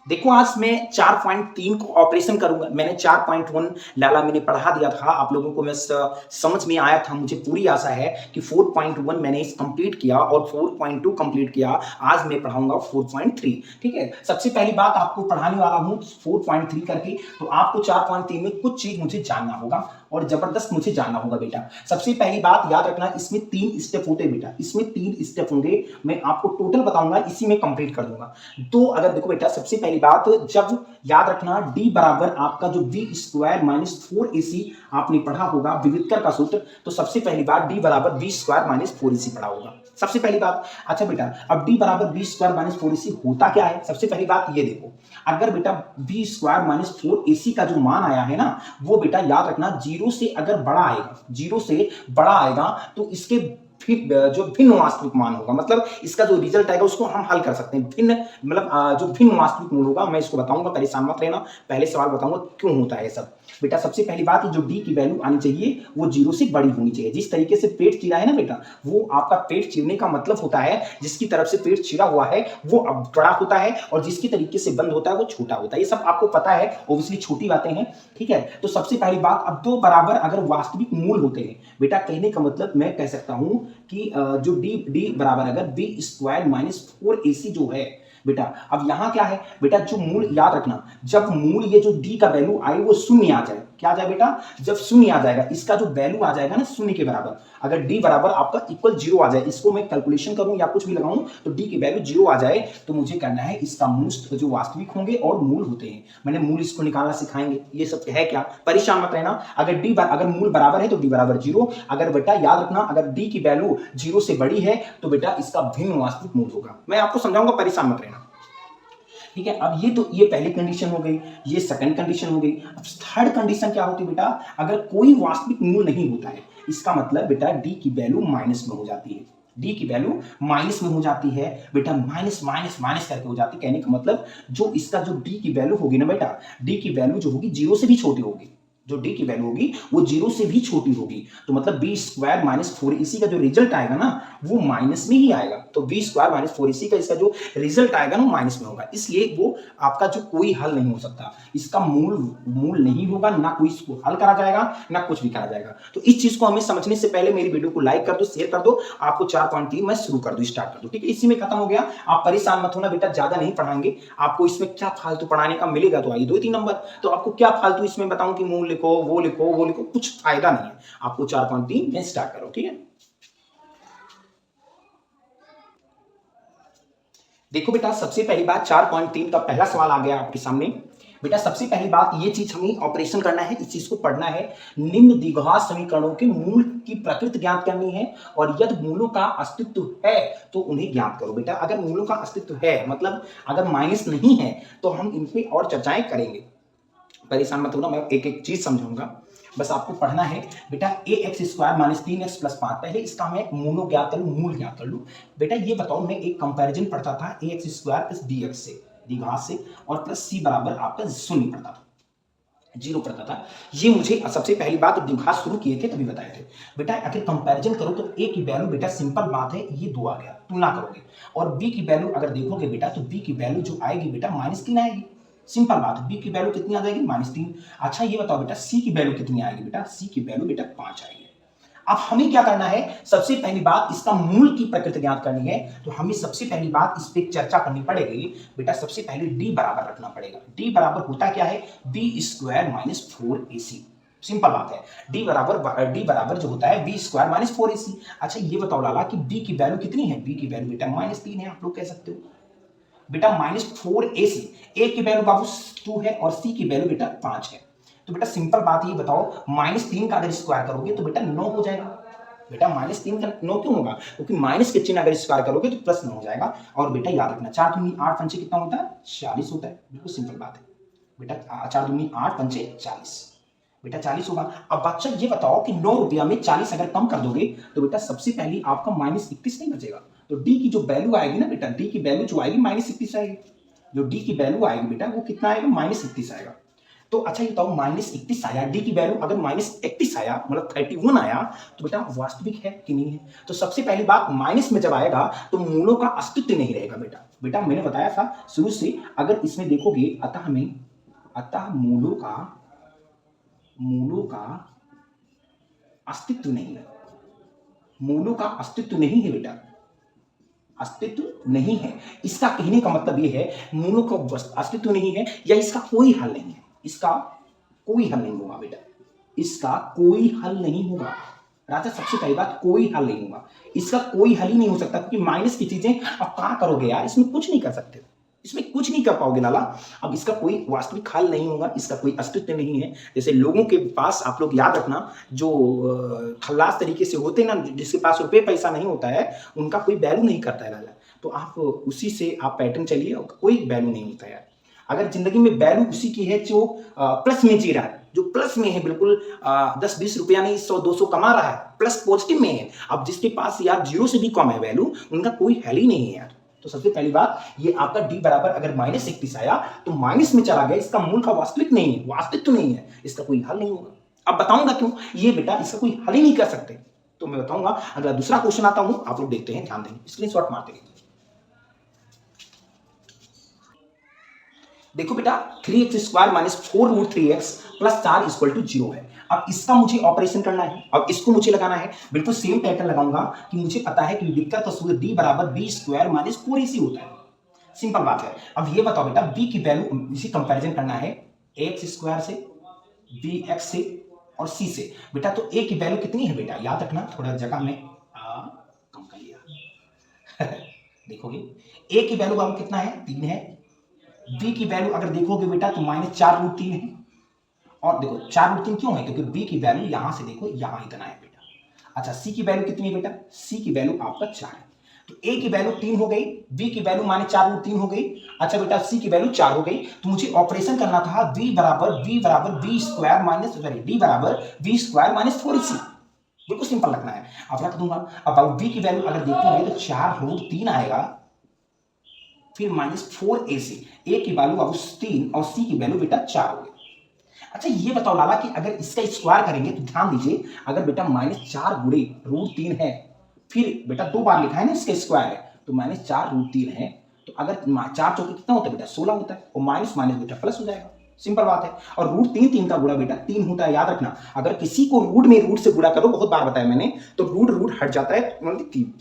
देखो आज मैं 4.3 को ऑपरेशन करूंगा। मैंने 4.1 लाला मैंने पढ़ा दिया था आप लोगों को, मैं समझ में आया था। मुझे पूरी आशा है कि 4.1 मैंने इस कंप्लीट किया और 4.2 कंप्लीट किया। आज मैं पढ़ाऊंगा 4.3। ठीक है, सबसे पहली बात आपको पढ़ाने वाला हूं 4.3 करके, तो आपको 4.3 में कुछ चीज मुझे जानना होगा और जबरदस्त मुझे जानना होगा बेटा। सबसे पहली बात याद रखना, इसमें 3 स्टेप होते हैं बेटा, इसमें 3 स्टेप होंगे। मैं आपको टोटल बताऊंगा, इसी में कंप्लीट कर दूंगा। तो अगर देखो बेटा, सबसे पहली बात, जब याद रखना d बराबर आपका जो बी स्क्वायर माइनस 4ac आपने पढ़ा होगा विविधकर का सूत्र, तो सबसे पहली बात d बराबर बी स्क्वायर माइनस 4ac पढ़ा होगा, सबसे पहली बात। अच्छा बेटा, अब d बराबर बी स्क्वायर माइनस 4ac होता क्या है? सबसे पहली बात ये देखो, अगर बेटा बी स्क्वायर माइनस 4ac का जो मान आया है ना, वो बेटा याद रखना जीरो से अगर बड़ा आएगा, जीरो से बड़ा आएगा तो इसके जो भिन्न वास्तविक मान होगा, मतलब इसका जो रिजल्ट आएगा उसको हम हल कर सकते हैं। भिन्न मतलब जो भिन्न वास्तविक मूल होगा, मैं इसको बताऊंगा, परेशान मत रहना। पहले सवाल बताऊंगा क्यों होता है सब। बेटा सबसे पहली बात, जो डी की वैल्यू आनी चाहिए वो जीरो से बड़ी होनी चाहिए। जिस तरीके से पेट चिरा है ना बेटा, वो आपका पेट चिरने का मतलब होता है जिसकी तरफ से पेट चिरा हुआ है वो अब बड़ा होता है और जिसकी तरीके से बंद होता है वो छोटा होता है। ये सब आपको पता है, ओब्वियसली छोटी बातें हैं। ठीक है, तो सबसे पहली बात, अब दो बराबर अगर वास्तविक मूल होते हैं बेटा, कहने का मतलब मैं कह सकता हूं कि जो डी बराबर अगर बी स्क्वायर माइनस 4ac जो है बेटा, अब यहां क्या है बेटा, जो मूल याद रखना, जब मूल ये जो डी का वैल्यू आए वो शून्य आ जाए, क्या आ जाए बेटा, जब शून्य आ जाएगा, इसका जो वैल्यू आ जाएगा ना शून्य के बराबर, अगर डी बराबर आपका इक्वल जीरो आ जाए, इसको मैं कैलकुलेशन करूं या कुछ भी लगाऊं तो डी की वैल्यू जीरो आ जाए, तो मुझे करना है इसका मूल जो वास्तविक होंगे और मूल होते हैं, मैंने मूल इसको निकालना सिखाएंगे। ये सब है क्या, परेशान मत रहना। अगर मूल बराबर है तो डी बराबर जीरो, अगर बेटा याद रखना अगर डी की वैल्यू जीरो से बड़ी है तो बेटा इसका भिन्न वास्तविक मूल होगा। मैं आपको समझाऊंगा, परेशान मत रहना। ठीक है, अब ये पहली कंडीशन हो गई, ये सेकंड कंडीशन हो गई। अब थर्ड कंडीशन क्या होती है बेटा, अगर कोई वास्तविक मूल नहीं होता है, इसका मतलब बेटा डी की वैल्यू माइनस में हो जाती है, डी की वैल्यू माइनस में हो जाती है बेटा, माइनस माइनस माइनस करके हो जाती है। कहने का मतलब जो इसका जो डी की वैल्यू होगी ना बेटा, डी की वैल्यू जो होगी जीरो से भी छोटी होगी, जो डी की वैल्यू होगी वो जीरो से भी छोटी होगी, तो मतलब बी स्क्वायर माइनस 4ac का जो रिजल्ट आएगा ना वो माइनस में ही आएगा। तो बी स्क्वायर माइनस 4ac का इसका जो रिजल्ट आएगा ना माइनस में होगा, इसलिए वो आपका जो कोई हल नहीं हो सकता, इसका मूल नहीं होगा, ना कोई इसको हल करा जाएगा ना कुछ भी करा जाएगा। तो इस चीज को हमें समझने से पहले मेरी वीडियो को लाइक कर दो, शेयर कर दो। आपको 4.3 मैं शुरू कर दू, स्टार्ट कर दू। ठीक है, इसी में खत्म हो गया, आप परेशान मत होना बेटा, ज्यादा नहीं पढ़ाएंगे आपको। इसमें क्या फालतू पढ़ाने का मिलेगा तो आइए 2-3 नंबर, तो आपको क्या फालतू इसमें बताऊं कि मूल लिखो वो लिखो वो लिखो, कुछ फायदा नहीं है। आपको 4.3 में स्टार्ट करो। ठीक है, देखो बेटा सबसे पहली बात 4.3 का पहला सवाल आ गया आपके सामने। बेटा सबसे पहली बात ये चीज हमें ऑपरेशन करना है, इस चीज को पढ़ना है। निम्न द्विघात समीकरणों के मूल की प्रकृति ज्ञात करनी है और यदि मूलों का अस्तित्व है तो उन्हें ज्ञात करो। बेटा अगर मूलों का अस्तित्व है मतलब अगर माइनस नहीं है तो हम इन पे और चर्चाएं करेंगे, परेशान मत होना, मैं एक एक चीज समझाऊंगा, बस आपको पढ़ना है। बेटा a x square minus 3x plus 5, पहले इसका मैं मूल ज्ञात कर लू, मूल ज्ञात कर लू। बेटा ये बताओ, मैं एक कंपैरिजन पढ़ता था a x square plus d x से, द्विघात से, और प्लस सी बराबर आपका शून्य पढ़ता था, जीरो पढ़ता था। ये मुझे सबसे पहली बात द्विघात शुरू किए थे तभी बताए थे। बेटा अगर कंपैरिजन करो तो ए की वैल्यू बेटा सिंपल बात है ये 2 आ गया, तुलना करोगे, और बी की वैल्यू अगर देखोगे बेटा तो बी की वैल्यू जो आएगी बेटा -3 आएगी, सिंपल बात है, बी की वैल्यू कितनी आ जाएगी -3। अच्छा ये बताओ बेटा सी की वैल्यू कितनी आएगी, बेटा सी की वैल्यू बेटा 5 आएगी। अब हमें क्या करना है, सबसे पहली बात इसका मूल की प्रकृति ज्ञात करनी है, तो हमें सबसे पहली बात इस पे चर्चा करनी पड़ेगी। बेटा सबसे पहले डी बराबर रखना पड़ेगा। डी बराबर होता क्या है, B square minus 4ac, simple बात है। डी बराबर जो होता है बी स्क्वायर माइनस 4ac। अच्छा ये बताओ लाला कि बी की वैल्यू कितनी है, बी की वैल्यू बेटा -3 है, आप लोग कह सकते हो बेटा -4ac। ए की वैल्यू बाबू 2 है और सी की वैल्यू बेटा 5 है, तो बेटा सिंपल बात ये बताओ -3 का अगर स्क्वायर करोगे तो बेटा 9 हो जाएगा। बेटा -3 का 9 क्यों होगा, क्योंकि माइनस के चिन्ह अगर स्क्वायर करोगे तो +9 हो जाएगा। और बेटा याद रखना 4 दूनी 8 पंचे कितना होता है, 40 होता है, बिल्कुल सिंपल बात है बेटा। 4 दूनी 8 पंचे 40, बेटा 40 होगा। अब बच्चा ये बताओ कि 9 रुपया में 40 अगर कम कर दोगे तो बेटा सबसे पहले आपका -31 नहीं बचेगा, तो डी की जो वैल्यू आएगी ना बेटा, डी की वैल्यू जो आएगी -31 आएगी, जो डी की वैल्यू आएगी बेटा वो कितना आएगा, -31 आएगा। तो अच्छा ये बताओ -31 आया, डी की वैल्यू अगर -31 आया मतलब 31 आया तो बेटा वास्तविक है कि नहीं है? तो सबसे पहली बात माइनस में जब आएगा तो मूलों का अस्तित्व नहीं रहेगा बेटा। बेटा मैंने बताया था शुरू से, अगर इसमें देखोगे अतः मूलों का अस्तित्व नहीं है, मूलों का अस्तित्व नहीं है बेटा, अस्तित्व नहीं है। इसका कहने का मतलब यह है मूलों का अस्तित्व नहीं है या इसका कोई हल नहीं है, इसका कोई हल नहीं होगा बेटा, इसका कोई हल नहीं होगा राजा। सबसे पहली बात कोई हल नहीं होगा, इसका कोई हल ही नहीं हो सकता क्योंकि माइनस की चीजें अब क्या करोगे यार, इसमें कुछ नहीं कर सकते, इसमें कुछ नहीं कर पाओगे लाला। अब इसका कोई वास्तविक हल नहीं होगा, इसका कोई अस्तित्व नहीं है। जैसे लोगों के पास आप लोग याद रखना जो खल्लास तरीके से होते हैं ना, जिसके पास रुपये पैसा नहीं होता है उनका कोई वैल्यू नहीं करता है लाला। तो आप उसी से आप पैटर्न चलिए, कोई वैल्यू नहीं होता है। अगर जिंदगी में वैल्यू उसी की है जो प्लस में जी रहा है, जो प्लस में है, बिल्कुल 10-20 रुपया नहीं 100-200 कमा रहा है, प्लस पॉजिटिव में है। अब जिसके पास यार जीरो से भी कम है वैल्यू, उनका कोई हल ही नहीं है यार। तो सबसे पहली बात ये आपका डी बराबर अगर -31 आया तो माइनस में चला गया, इसका मूल का वास्तविक नहीं है, वास्तविक नहीं है, इसका कोई हल नहीं होगा। अब बताऊंगा क्यों, ये बेटा इसका कोई हल ही नहीं कर सकते, तो मैं बताऊंगा। अगला दूसरा क्वेश्चन आता हूं, आप लोग देखते हैं, ध्यान देंगे, स्क्रीनशॉट मारते रहिए। देखो बेटा 3x square minus 4√3x plus 4 equal to 0 है। अब इसका मुझे ऑपरेशन करना है, अब इसको मुझे लगाना है, बिल्कुल सेम पैटर्न लगाऊंगा कि मुझे पता है कि विकर्ण का सूत्र d बराबर b स्क्वायर माइनस 4ac होता है। सिंपल बात है। अब ये बताओ बेटा b की वैल्यू इसी कंपैरिजन करना है ax स्क्वायर से, bx से और c से। बेटा तो a की वैल्यू कितनी है बेटा, याद रखना, थोड़ा जगह में कम कर लिया देखोगे a की वैल्यू बाबू कितना है, 3 है। b की वैल्यू अगर देखोगे बेटा तो -4√3 है। और देखो 4√3 क्यों है, क्योंकि b की वैल्यू यहां से देखो यहां इतना है बेटा। अच्छा c की वैल्यू कितनी है बेटा, c की वैल्यू आपका 4 है। तो a की वैल्यू 3 हो गई, b की वैल्यू -4√3 हो गई। अच्छा बेटा c की वैल्यू 4 हो गई। तो मुझे ऑपरेशन करना था d बराबर b स्क्वायर माइनस d बराबर b स्क्वायर माइनस 4ac, बिल्कुल सिंपल रखना है। अब रख दूंगा। अब b की वैल्यू अगर देखोगे तो 4√3 आएगा, फिर -4ac, a की वैल्यू अब 3 और c की वैल्यू बेटा 4 हो गई। अच्छा ये बताओ लाला कि अगर इसका स्क्वायर करेंगे तो ध्यान दीजिए, अगर बेटा -4 गुणे √3 है, फिर बेटा 2 बार लिखा है ना इसका स्क्वायर है, तो -4√3 है, तो अगर 4 चौके कितना होता है बेटा 16 होता है, और माइनस माइनस बेटा प्लस हो जाएगा, सिंपल बात है। और √3 का गुणा बेटा 3 होता है, याद रखना। अगर किसी को रूट में रूट से गुणा करो, बहुत बार बताया मैंने, तो रूट हट जाता है मतलब 3।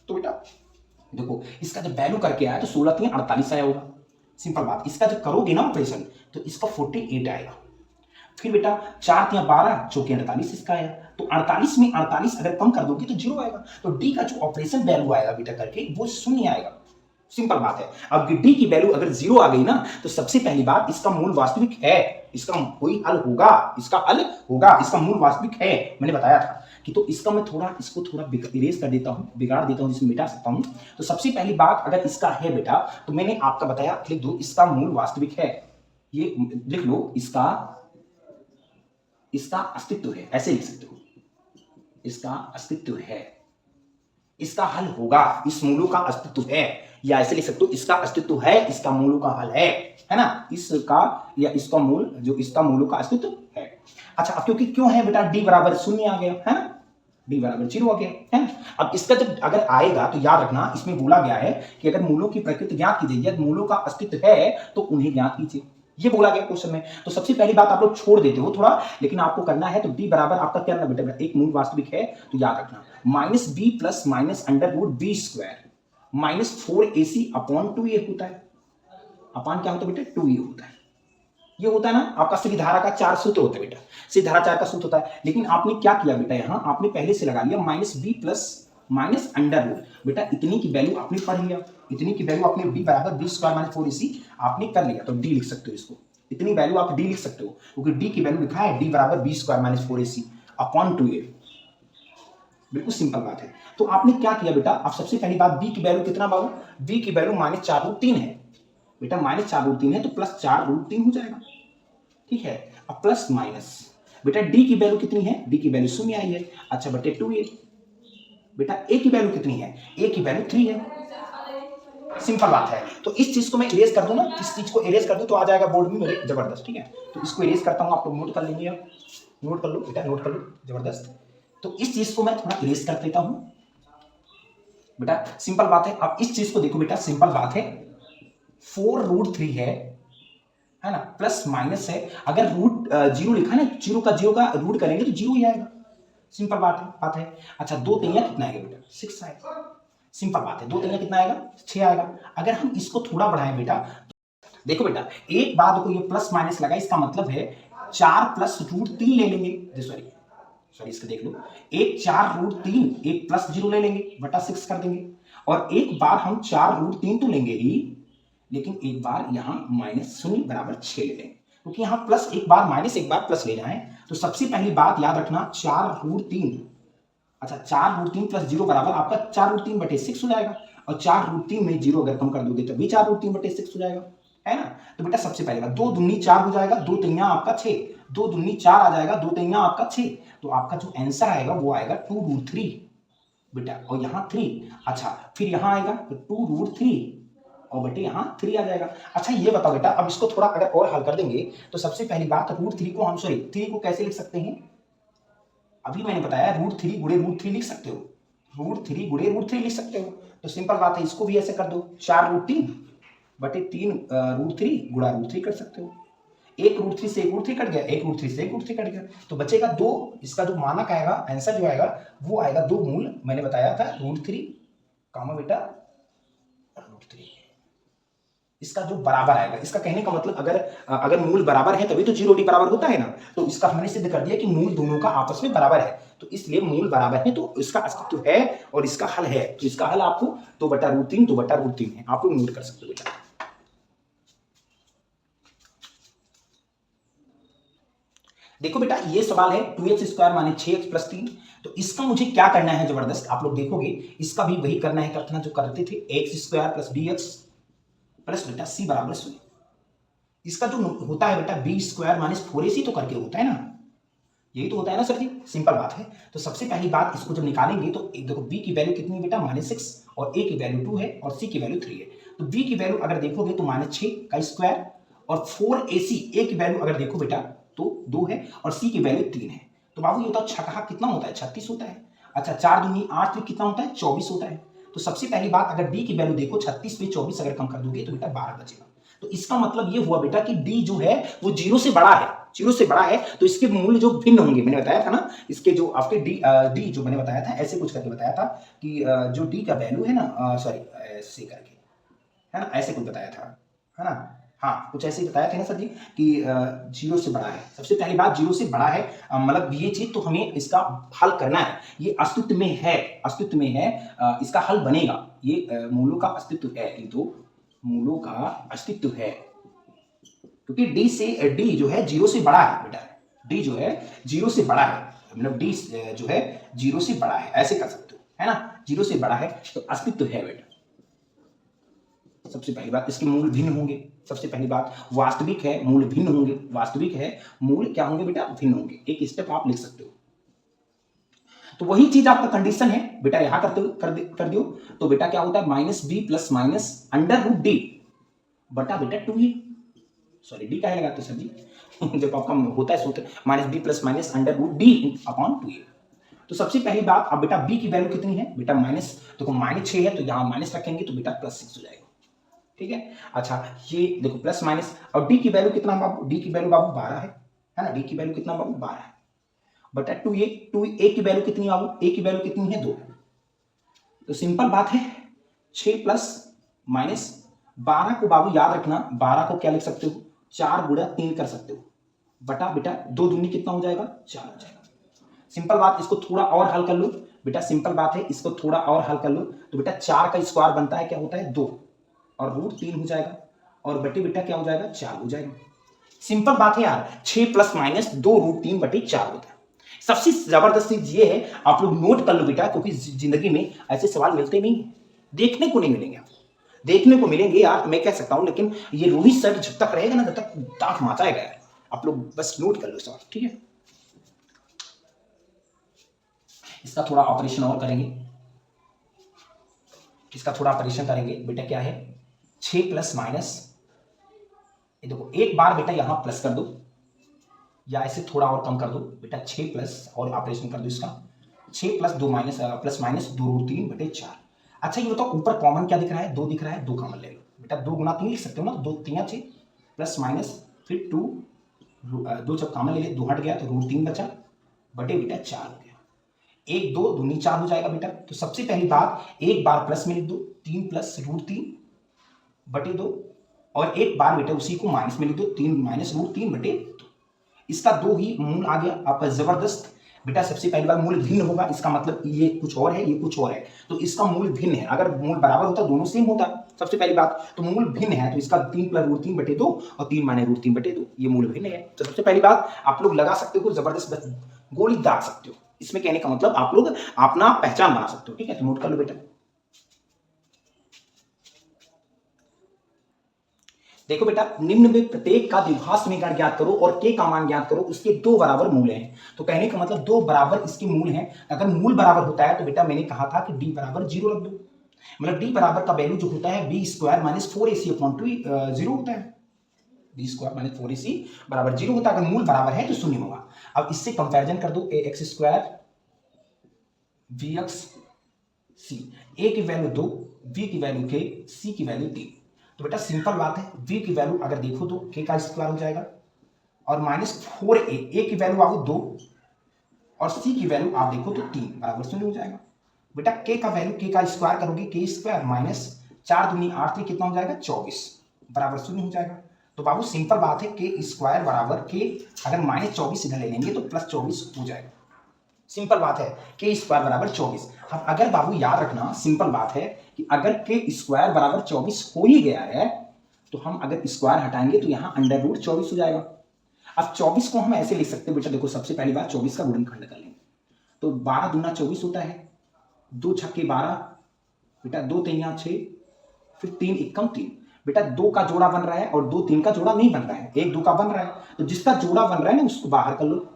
तो बेटा देखो इसका जब वैल्यू करके आया तो 16 3 48 आया होगा, सिंपल बात। इसका जब करोगे ना ऑपरेशन तो इसका 48 आएगा। फिर बेटा 4 3 12 चौके 48 इसका आया, तो 48 में 48 अगर कम कर दोगे तो 0 आएगा। तो डी का जो ऑपरेशन वैल्यू आएगा बेटा करके वो 0 आएगा, सिंपल बात है। अब डी की वैल्यू अगर 0 आ गई ना तो सबसे पहली बात इसका मूल वास्तविक है, इसका कोई हल होगा, इसका हल होगा, इसका मूल वास्तविक है, मैंने बताया था कि। तो इसका मैं इसको थोड़ा इरेज कर देता हूं, बिगाड़ देता हूं, जिसमें मिटा सकता हूं। तो सबसे पहली बात अगर इसका है बेटा तो मैंने आपका बताया, लिख दो इसका मूल वास्तविक है, ये लिख लो, इसका अस्तित्व है, ऐसे लिख सकते हो, इसका अस्तित्व है, इसका हल होगा, इस मूलों का अस्तित्व है, या ऐसे लिख सकते हो इसका अस्तित्व है, इसका मूलों का हल है ना, इसका या इसका मूल, जो इसका मूलों का अस्तित्व है। अच्छा अब क्योंकि क्यों है बेटा, डी बराबर 0 आ गया है ना, डी बराबर 0 आ गया है ना। अब इसका जब अगर आएगा तो याद रखना इसमें बोला गया है कि अगर मूलों की प्रकृति ज्ञात कीजिए, यदि मूलों का अस्तित्व है तो उन्हें ज्ञात कीजिए, ये बोला गया क्वेश्चन में। तो सबसे पहली बात आप लोग छोड़ देते हो थोड़ा, लेकिन आपको करना है। तो डी बराबर आपका क्या ना बेटा, एक मूल वास्तविक है तो याद रखना -b plus minus √b square -4ac upon 2a होता है। अपान क्या होता है बेटा, 2a होता है। ये होता है ना आपका सीधी धारा का 4 सूत्र होता है बेटा, सीधी धारा 4 का सूत्र होता है। लेकिन आपने क्या किया बेटा, यहां आपने पहले से लगा लिया -b प्लस माइनस √ बेटा इतनी की वैल्यू आपने पढ़ लिया, इतनी की वैल्यू आपने d बराबर b स्क्वायर माइनस 4ac आपने कर लिया, तो d लिख सकते हो इसको, इतनी वैल्यू आप d लिख सकते हो क्योंकि d की वैल्यू लिखा है d बराबर b square minus 4ac upon 2a, बिल्कुल सिंपल बात है। तो आपने क्या किया बेटा, आप सबसे पहली बात b की वैल्यू कितना बाबू, b की वैल्यू -4√3 है बेटा, -4√3 है तो प्लस 4√3 हो जाएगा, ठीक है। अब प्लस माइनस बेटा d की वैल्यू कितनी है, d की वैल्यू 0 आई है, अच्छा बटे 2a। बेटा a की वैल्यू कितनी है, a की वैल्यू 3 है, सिंपल बात है। तो इस चीज को मैं इरेज कर दूं ना, इस चीज को इरेज कर दूं तो आ जाएगा बोर्ड में मेरे जबरदस्त। ठीक है, तो इसको इरेज करता हूं, आप लोग नोट कर लेंगे, नोट कर लो बेटा, नोट कर लो, जबरदस्त। तो इस चीज को मैं थोड़ा इरेज कर देता हूं बेटा, सिंपल बात है। अब इस चीज को देखो बेटा, सिंपल बात है, 4√3 है ना, प्लस माइनस है, अगर रूट जीरो लिखा है ना, जीरो का रूट करेंगे तो जीरो ही आएगा, सिंपल बात है। अच्छा, 2×3 कितना आएगा बेटा, 6 आएगा, सिंपल बात है। 2×3 कितना आएगा, 6 आएगा। अगर हम इसको थोड़ा बढ़ाएं बेटा, देखो बेटा, एक बार देखो ये प्लस माइनस लगा, इसका मतलब है 4+√3 ले लेंगे, सॉरी इसको देख लो, एक 4√3, एक प्लस 0 ले लेंगे, बटा 6 कर देंगे। और एक बार हम 4√3 तो लेंगे ही, लेकिन एक बार यहां -0 बराबर 6 ले लेंगे, क्योंकि यहां प्लस एक बार माइनस एक बार प्लस लेना है। तो सबसे पहली बात याद रखना, 4√3, अच्छा 4√3 प्लस 0 बराबर आपका 4√3/6 हो जाएगा। और 4√3 में 0 अगर कम कर दोगे तो भी 4√3/6 हो जाएगा, है ना। तो बेटा सबसे पहले बात, 2×2 4 हो जाएगा, 2×3 आपका 6, 2×2 4 आ जाएगा, 2×3 आपका 6। तो आपका जो आंसर आएगा वो आएगा 2√3 बेटा, और यहाँ 3। अच्छा, फिर यहाँ आएगा तो 2√3 और बेटे यहाँ 3 आ जाएगा। अच्छा ये बताओ बेटा, अब इसको थोड़ा अगर और हल कर देंगे तो सबसे पहली बात, √3 को हम, सॉरी 3 को कैसे लिख सकते हैं, अभी मैंने बताया √3 गुणे √3 लिख सकते हो, √3 गुणे √3 लिख सकते हो। तो सिंपल बात है, इसको भी ऐसे कर दो, 4√3/3 √3 गुणा √3 कर सकते हो। एक √3 से एक √3 कट गया, एक √3 से एक √3 कट गया, तो बचेगा 2। इसका जो मानक आएगा, आंसर जो आएगा वो आएगा 2 मूल, मैंने बताया था √3 कामा बेटा √3, इसका जो बराबर आएगा। इसका कहने का मतलब अगर मूल बराबर है तभी तो 0D बराबर होता है ना। तो इसका हमने सिद्ध कर दिया कि मूल दोनों का आपस में बराबर है, तो इसलिए मूल बराबर है, तो इसका अस्तित्व है और इसका हल है। तो इसका हल आपको 2/√3 2/√3 है, आप लोग नोट कर सकते हो बेटा। देखो बेटा, ये सवाल है 2x² - 6x + 3। तो इसका मुझे क्या करना है, जबरदस्त, आप लोग देखोगे इसका भी वही करना है, करना जो करते थे, x² + bx प्लस बेटा c बराबर 0। इसका जो होता है बेटा, b² - 4ac तो करके होता है ना, यही तो होता है ना सर जी, सिंपल बात है। तो सबसे पहली बात, इसको जब निकालेंगे तो देखो b की वैल्यू कितनी है बेटा, -6, और a की वैल्यू 2 है और c की वैल्यू 3 है। तो b की वैल्यू अगर देखोगे तो -6 का स्क्वायर, और 4ac, a की वैल्यू अगर देखो बेटा तो 2 है और c की वैल्यू 3 है। तो बाबू ये होता है छठा कितना होता है, 36 होता है। अच्छा, 4 दूनी 8 में कितना होता है, 24 होता है। तो सबसे पहली बात, अगर d की वैल्यू देखो 36 पे 24 अगर कम कर दोगे तो बेटा 12 बचेगा। तो इसका मतलब ये हुआ बेटा कि d जो है वो 0 से बड़ा है, 0 से बड़ा है, तो इसके मूल्य जो भिन्न होंगे, मैंने बताया था ना, इसके जो आपके डी जो मैंने बताया था, ऐसे कुछ करके बताया था कि जो डी का वैल्यू है ना, सॉरी ऐसे करके, है ना, ऐसे कुछ बताया था, है ना, हाँ कुछ ऐसे ही बताया था ना सर जी कि 0 से बड़ा है। सबसे पहली बात 0 से बड़ा है, मतलब ये चीज तो हमें इसका हल करना है, ये अस्तित्व में है, अस्तित्व में है, इसका हल बनेगा, ये मूलों का अस्तित्व है, इन दो मूलों का अस्तित्व है, क्योंकि डी जो है 0 से बड़ा है बेटा, डी जो है 0 से बड़ा है, मतलब डी जो है 0 से बड़ा है, ऐसे कर सकते हो, है ना, 0 से बड़ा है तो अस्तित्व है बेटा। सबसे पहली बात, इसके मूल भिन्न होंगे, सबसे पहली बात वास्तविक है, मूल भिन्न होंगे, वास्तविक है, मूल क्या होंगे बेटा, भिन्न होंगे। एक स्टेप आप लिख सकते हो। तो वही चीज आपका कंडीशन है बेटा, यहां कर दियो तो बेटा क्या होता है, -b + -√d बटा बेटा 2a, सॉरी डी काहे लगाते सर जी जब आपका होता है सूत्र -b + -√d/2a। तो सबसे पहली बात, अब बेटा b की वैल्यू कितनी है बेटा, देखो -6 है तो यहां माइनस रखेंगे तो बेटा +6 हो जाएगा, ठीक है। अच्छा ये देखो प्लस माइनस, और डी की वैल्यू कितना बाबू, डी की वैल्यू बाबू 12 है ना, डी की वैल्यू कितना बाबू 12 है, बटा 2a की वैल्यू कितनी बाबू, a की वैल्यू कितनी है 2। तो सिंपल बात है, 6 + -12 को बाबू याद रखना, 12 को क्या लिख सकते हो, 4 गुणा 3 कर सकते हो, बटा बेटा 2 दूनी कितना हो जाएगा, 4 हो जाएगा। सिंपल बात, इसको थोड़ा और हल कर लो बेटा, सिंपल बात है, इसको थोड़ा और हल कर लो तो बेटा 4 का स्क्वायर बनता है क्या होता है 2, और √3 हो जाएगा, और बटे बेटा क्या हो जाएगा 4 हो जाएगा। सिंपल बात है यार, 6 ± 2 √3/4 होता है। सबसे जबरदस्त चीज ये है, आप लोग नोट कर लो बेटा, क्योंकि जिंदगी में ऐसे सवाल मिलते नहीं, देखने को नहीं मिलेंगे आपको, देखने को मिलेंगे यार मैं कह सकता हूं, लेकिन ये रोहित सर जब तक रहेगा ना तब तक दांत माचाएगा यार। आप लोग बस नोट कर लो सवाल, ठीक है। इसका थोड़ा ऑपरेशन और करेंगे, इसका थोड़ा ऑपरेशन करेंगे बेटा, क्या है 6 प्लस माइनस, ये देखो एक बार बेटा यहां प्लस कर दो या ऐसे थोड़ा और कम कर दो बेटा, 6 प्लस और ऑपरेशन कर दो इसका, 6 प्लस 2 माइनस प्लस माइनस 2√3/4। अच्छा ये बताओ ऊपर कॉमन क्या दिख रहा है, 2 दिख रहा है, 2 कॉमन ले लो बेटा, 2 गुना 3 लिख सकते हो ना, 2 3 6 प्लस माइनस फिर 2, 2 जब कॉमन ले लिया 2 हट गया तो √3 बचा बटे बेटा 4 हो गया, 1 2 दूनी 4 हो जाएगा बेटा। तो सबसे पहली बात एक बार प्लस में लिख दो 3 प्लस √3/2 और एक बार बेटा उसी को माइनस में लिख दो 3 माइनस √3/2। इसका 2 ही मूल आ गया आपका, जबरदस्त बेटा। सबसे पहली बार मूल भिन्न होगा, इसका मतलब ये कुछ और है ये कुछ और है, तो इसका मूल भिन्न है। अगर मूल बराबर होता दोनों सेम होता, सबसे पहली बात तो मूल भिन्न है, तो इसका 3 प्लस √3/2 और 3 माइनस √3/2 ये मूल भिन्न है। तो सबसे पहली बात आप लोग लगा सकते हो, जबरदस्त गोली दाग सकते हो, इसमें कहने का मतलब आप लोग अपना पहचान बना सकते हो। ठीक है, तो नोट कर लो बेटा। देखो बेटा, निम्न में प्रत्येक का द्विघात समीकरण ज्ञात करो और के का मान ज्ञात करो, उसके 2 बराबर मूल हैं। तो कहने का मतलब 2 बराबर इसके मूल हैं। अगर मूल बराबर होता है तो बेटा मैंने कहा था कि d बराबर 0 रख दो, मतलब d बराबर का वैल्यू जो होता है b² माइनस 4ac/2 0 होता है, b² माइनस 4ac बराबर 0 होता है। अगर मूल बराबर है तो शून्य होगा। अब इससे कंपैरिजन कर दो, ax² vx c, a की वैल्यू 2, b की वैल्यू k, c की वैल्यू 3। तो बेटा सिंपल बात है, v की वैल्यू अगर देखो तो k का स्क्वायर हो जाएगा और माइनस 4a, a की वैल्यू आपको 2 और c की वैल्यू आप देखो तो 3 बराबर 0 हो जाएगा। बेटा k का वैल्यू k का स्क्वायर करोगे k² माइनस 4 दूनी 8 3 कितना हो जाएगा 24 बराबर 0 हो जाएगा। तो बाबू सिंपल बात है, k² बराबर k अगर माइनस 24 इधर ले लेंगे तो प्लस 24 हो जाएगा। सिंपल बात है, k² बराबर 24। अब अगर बाबू याद रखना, सिंपल बात है कि अगर k² बराबर 24 हो ही गया है तो हम अगर स्क्वायर हटाएंगे तो यहां √24 हो जाएगा। अब 24 को हम ऐसे लिख सकते हैं बेटा, देखो सबसे पहली बात 24 का गुणनखंड कर लेंगे तो 12 दूना 24 होता है, 2 छक्के 12 बेटा, 2 3 6 फिर 3 एकम 3 बेटा, 2 का जोड़ा बन रहा है और 2 3 का जोड़ा नहीं बन रहा है, 1 2 का बन रहा है। तो जिसका जोड़ा बन रहा है ना उसको बाहर कर लो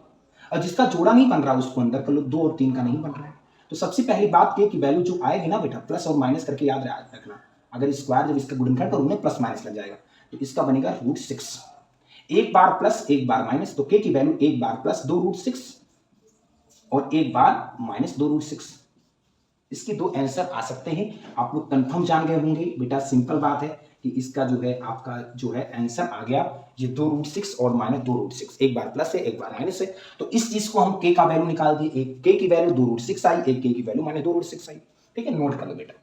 और जिसका जोड़ा नहीं बन रहा उसको अंदर कर लो, 2 और 3 का नहीं बन रहा है। तो सबसे पहली बात के की वैल्यू जो आएगी ना बेटा, प्लस और माइनस करके याद रखना, अगर स्क्वायर जब इसका गुणनखंड करोगे प्लस माइनस लग जाएगा तो इसका बनेगा √6, एक बार प्लस एक बार माइनस, तो के की वैल्यू एक बार प्लस 2√6 और एक बार माइनस 2√6। इसके 2 आंसर आ सकते हैं, आप लोग कंफर्म जान गए होंगे बेटा। सिंपल बात है कि इसका जो है आपका जो है आंसर आ गया ये 2√6 और माइनस 2√6, एक बार प्लस है एक बार माइनस है। तो इस चीज को हम के का वैल्यू निकाल दिए, एक के की वैल्यू 2√6 आई, एक के की वैल्यू माइनस 2√6 आई। ठीक है, नोट कर लो बेटा।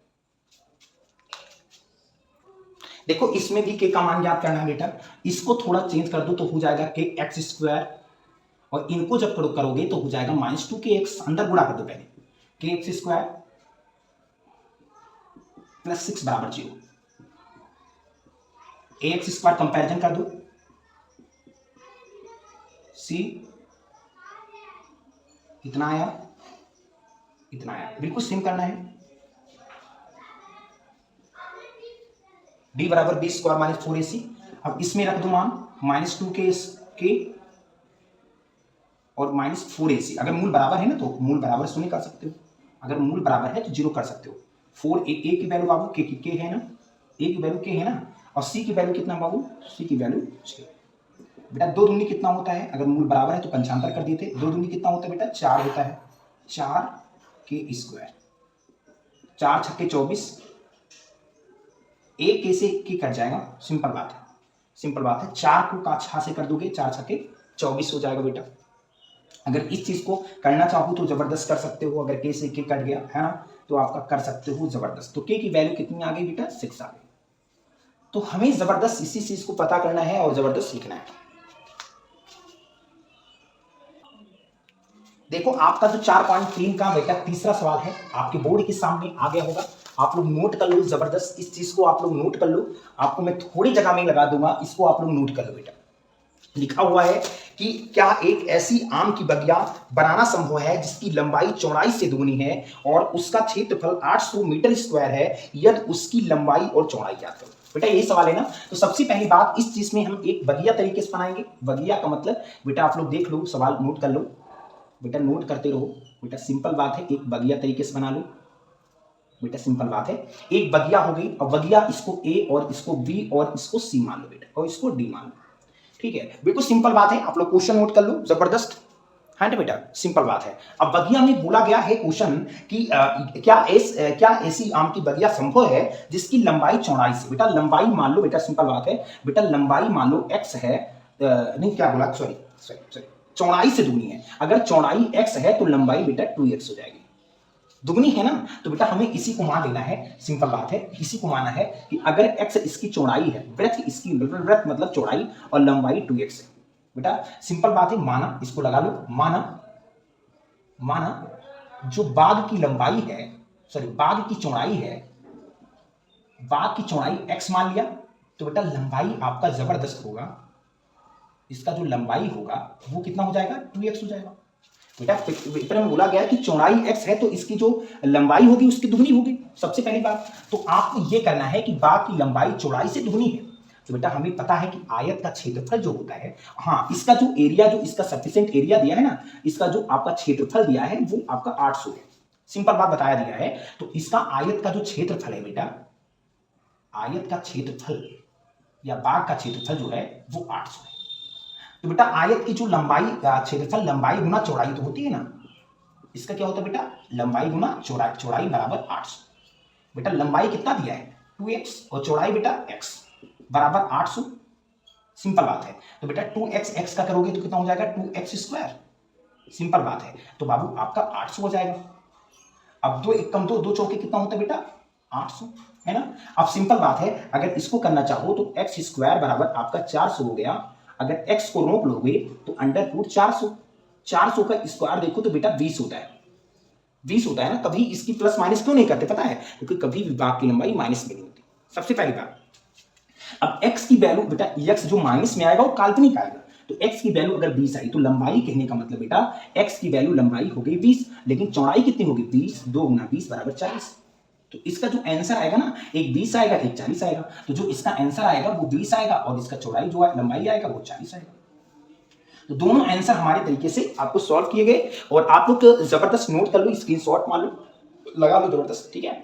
देखो इसमें भी के का मान ज्ञात करना है बेटा, इसको थोड़ा चेंज कर दो तो हो जाएगा kx² और इनको जब करोगे तो हो जाएगा -2kx, अंदर गुणा कर दो पहले, kx² प्लस 6 बराबर 0, ax² कंपैरिजन कर दो, c इतना आया इतना आया, बिल्कुल सेम करना है। d बराबर b² माइनस 4ac, अब इसमें रख दो मान -2k और -4ac। अगर मूल बराबर है ना तो मूल बराबर शून्य कर सकते हो, अगर मूल बराबर है तो 0 कर सकते हो। 4 a की वैल्यू बाबू के है ना, a की वैल्यू k है ना, और c की वैल्यू कितना बाबू, c की वैल्यू 6। बेटा 2 दूनी कितना होता है, अगर मूल बराबर है तो पंचांतर कर देते, 2 दूनी कितना होता है बेटा 4 होता है, 4k², 4 छक्के 24, एक कैसे की कट जाएगा, सिंपल बात है, सिंपल बात है। 4 को का 6 से कर दोगे 4 छक्के 24 हो जाएगा बेटा। अगर इस चीज को करना चाहो तो जबरदस्त कर सकते हो, अगर के से के कट गया है ना तो आपका कर सकते हो जबरदस्त। तो के की वैल्यू कितनी आ गई बेटा 6 आ गई। तो हमें जबरदस्त इसी चीज को पता करना है और जबरदस्त लिखना है। देखो आपका जो 4.3 का बेटा तीसरा सवाल है आपके बोर्ड के सामने आ गया होगा, आप लोग नोट कर लो जबरदस्त, इस चीज को आप लोग नोट कर लो, आपको मैं थोड़ी जगह में लगा दूंगा, इसको आप लोग नोट कर लो बेटा। लिखा हुआ है कि क्या एक ऐसी आम की बगिया बनाना संभव है जिसकी लंबाई चौड़ाई से दुगनी है और उसका क्षेत्रफल 800 मीटर स्क्वायर है, यदि उसकी लंबाई और चौड़ाई ज्ञात करो। बेटा यही सवाल है ना। तो सबसे पहली बात इस चीज में हम एक बगिया तरीके से बनाएंगे। बगिया का मतलब बेटा आप लोग देख लो, सवाल नोट कर लो बेटा, नोट करते रहो बेटा। सिंपल बात है, एक बगिया तरीके से बना लो, बेटा सिंपल बात है, एक बगिया हो गई, और बगिया इसको ए और इसको बी और इसको सी मान लो बेटा, और इसको डी मान लो। ठीक है, बिल्कुल सिंपल बात है, आप लोग क्वेश्चन नोट कर लो, जबरदस्त है ना बेटा, सिंपल बात है। अब बगिया में बोला गया है क्वेश्चन कि क्या ऐसी आम की बगिया संभव है जिसकी लंबाई चौड़ाई से, बेटा लंबाई मान लो, बेटा सिंपल बात है, बेटा लंबाई मान लो x है, नहीं क्या बोला, सॉरी सॉरी सॉरी, चौड़ाई से दुगनी है। अगर चौड़ाई x है तो लंबाई बेटा 2x हो जाएगी, दुगनी है ना, तो बेटा हमें इसी को मान लेना है, सिंपल बात है, इसी को माना है कि अगर x इसकी चौड़ाई है, वृत्त इसकी, वृत्त मतलब चौड़ाई और लंबाई 2x है, बेटा सिंपल बात है, माना, इसको लगा लो, माना, माना जो बाग की लंबाई है, सॉरी बाग की चौड़ाई है, बाग की चौड़ाई x मान लिया, तो बेटा लंबाई आपका जबरदस्त होगा, इसका जो लंबाई होगा वो कितना हो जाएगा, 2x हो जाएगा। बेटा पेपर में बोला गया कि चौड़ाई x है तो इसकी जो लंबाई होगी उसकी दुगनी होगी, सबसे पहली बात तो आपको ये करना है कि बाग की लंबाई चौड़ाई से दुगनी है। तो बेटा हमें पता है कि आयत का क्षेत्रफल जो होता है, हाँ इसका जो एरिया, जो इसका सफिशिएंट एरिया दिया है ना, इसका जो आपका क्षेत्रफल दिया है वो आपका 800 है, सिंपल बात बताया दिया है। तो इसका आयत का जो क्षेत्रफल है बेटा, आयत का क्षेत्रफल या बाग का क्षेत्रफल जो है वो 800 है। तो बेटा आयत की जो लंबाई, क्षेत्रफल लंबाई गुना चौड़ाई तो होती है ना, इसका क्या होता है बेटा, लंबाई गुना चौड़ाई, चौड़ाई बराबर 800। बेटा लंबाई कितना दिया है 2x और चौड़ाई बेटा x बराबर 800, सिंपल बात है। तो बेटा 2x x का करोगे तो कितना हो जाएगा 2x स्क्वायर, सिंपल बात है। तो बाबू आपका 800 हो जाएगा। अब 2 एक कम 2, 2 चौके कितना होता है बेटा 800, है ना। अब सिंपल बात है, अगर इसको करना चाहो तो x स्क्वायर बराबर आपका 400 हो गया। अगर x को रोक लोगे तो अंडर रूट 400, 400 का स्क्वायर देखो तो बेटा 20 होता है, 20 होता है ना। कभी इसकी प्लस माइनस क्यों नहीं करते पता है, क्योंकि कभी भी बाग की लंबाई माइनस में नहीं होती, सबसे पहली बात। अब x की वैल्यू बेटा, x जो माइनस में आएगा वो काल्पनिक आएगा, तो x की वैल्यू अगर 20 आई तो लंबाई कहने का मतलब बेटा x की वैल्यू लंबाई हो गई 20, लेकिन चौड़ाई कितनी होगी 20, 2 गुना 20 बराबर 40। तो इसका जो आंसर आएगा ना, एक 20 आएगा एक 40 आएगा, तो जो इसका आंसर आएगा वो 20 आएगा और इसका चौड़ाई जो है लंबाई आएगा वो 40 आएगा। तो दोनों आंसर हमारे तरीके से आपको सॉल्व किए गए, और आप लोग जबरदस्त नोट कर लो, स्क्रीनशॉट मान लो, लगा लो जबरदस्त, ठीक है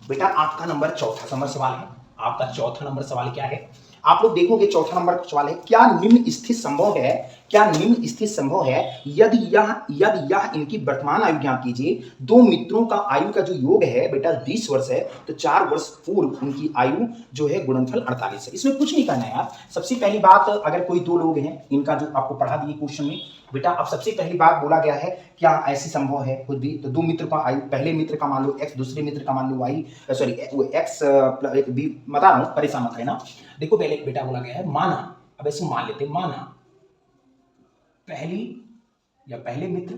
बेटा। आपका नंबर चौथा नंबर सवाल है, आपका चौथा नंबर सवाल क्या है, आप लोग देखोगे चौथा नंबर सवाल है, क्या निम्न स्थिति संभव है, क्या निम्न स्थिति संभव है यदि यह इनकी वर्तमान आयु ज्ञात कीजिए। दो मित्रों का आयु का जो योग है बेटा 20 वर्ष है, तो 4 वर्ष पूर्व उनकी आयु जो है गुणनफल 48 है। इसमें कुछ नहीं करना है यार। सबसे पहली बात, अगर कोई दो लोग हैं, इनका जो आपको पढ़ा दिए क्वेश्चन में बेटा, अब सबसे पहली बात बोला गया है क्या ऐसी संभव है खुद भी, तो दो मित्र का आयु, पहले मित्र का मान लो x, दूसरे मित्र का मान लो y, सॉरी x b, बता रहा हूं परेशान मत रहना। देखो पहले बेटा बोला गया है माना, अब इसको मान लेते, माना पहली या पहले मित्र,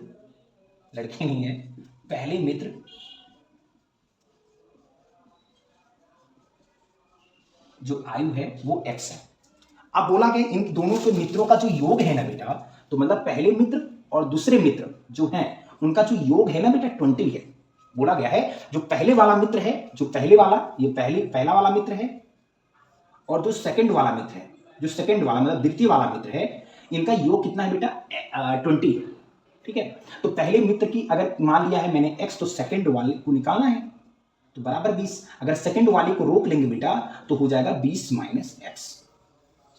लड़के नहीं है, पहले मित्र जो आयु है वो x है। अब बोला गया इन दोनों के मित्रों का जो योग है ना बेटा, तो मतलब पहले मित्र और दूसरे मित्र जो हैं उनका जो योग है ना बेटा 20 है। बोला गया है जो पहले वाला मित्र है, जो पहले वाला, ये पहला वाला मित्र है, और जो सेकंड वाला मित्र है, जो सेकंड वाला मतलब द्वितीय वाला मित्र है, इनका योग कितना है बेटा 20 है, ठीक है। तो पहले मित्र की अगर मान लिया है मैंने x, तो सेकंड वाले को निकालना है तो बराबर 20। अगर सेकंड वाले को रोक लेंगे बेटा तो हो जाएगा 20 माइनस एक्स,